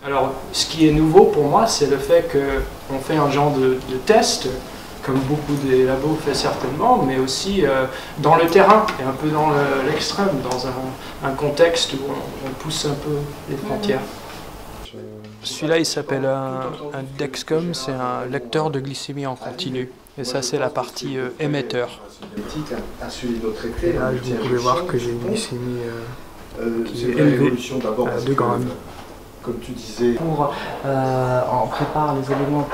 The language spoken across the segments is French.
Alors, ce qui est nouveau pour moi, c'est le fait qu'on fait un genre de test, comme beaucoup des labos fait certainement, mais aussi dans le terrain et un peu dans l'extrême, dans un contexte où on pousse un peu les frontières. Celui-là, il s'appelle un Dexcom, c'est un lecteur de glycémie en continu. Et ça, c'est la partie émetteur. Et là, vous pouvez voir que j'ai une glycémie qui est élevée à 2 grammes. Comme tu disais. On prépare les éléments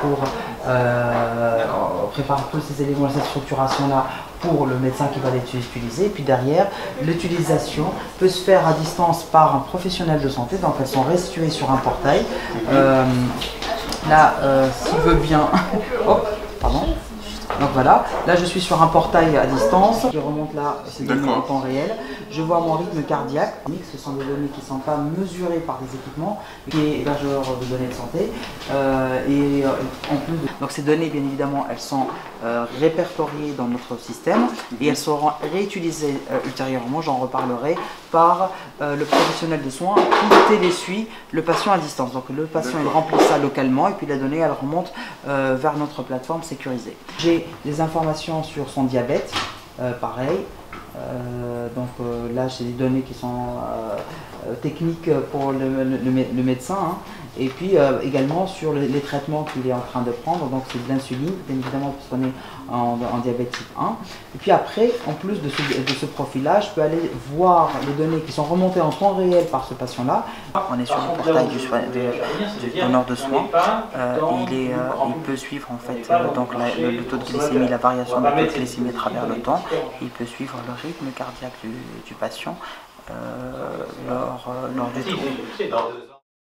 on prépare tous ces éléments, cette structuration-là pour le médecin qui va les utiliser. Puis derrière, l'utilisation peut se faire à distance par un professionnel de santé, donc elles sont restituées sur un portail. Là, s'il veut bien... Oh, pardon. Donc voilà, là je suis sur un portail à distance, je remonte là, c'est des données en temps réel, je vois mon rythme cardiaque, ce sont des données qui ne sont pas mesurées par des équipements, qui est hébergeur de données de santé, et en plus donc ces données bien évidemment elles sont répertoriées dans notre système et elles seront réutilisées ultérieurement, j'en reparlerai, par le professionnel de soins qui télésuit le patient à distance. Donc le patient il remplit ça localement et puis la donnée elle remonte vers notre plateforme sécurisée. J'ai des informations sur son diabète, pareil. Là j'ai des données qui sont techniques pour le médecin, hein. Et puis également sur les traitements qu'il est en train de prendre, donc c'est de l'insuline, bien évidemment parce qu'on est en diabète type 1. Et puis après, en plus de ce profil-là, je peux aller voir les données qui sont remontées en temps réel par ce patient-là. On est sur le portail du donneur de soins. Il peut suivre en fait donc le taux de glycémie, la variation du taux de glycémie à travers le temps. Il peut suivre le rythme cardiaque du patient lors du tour.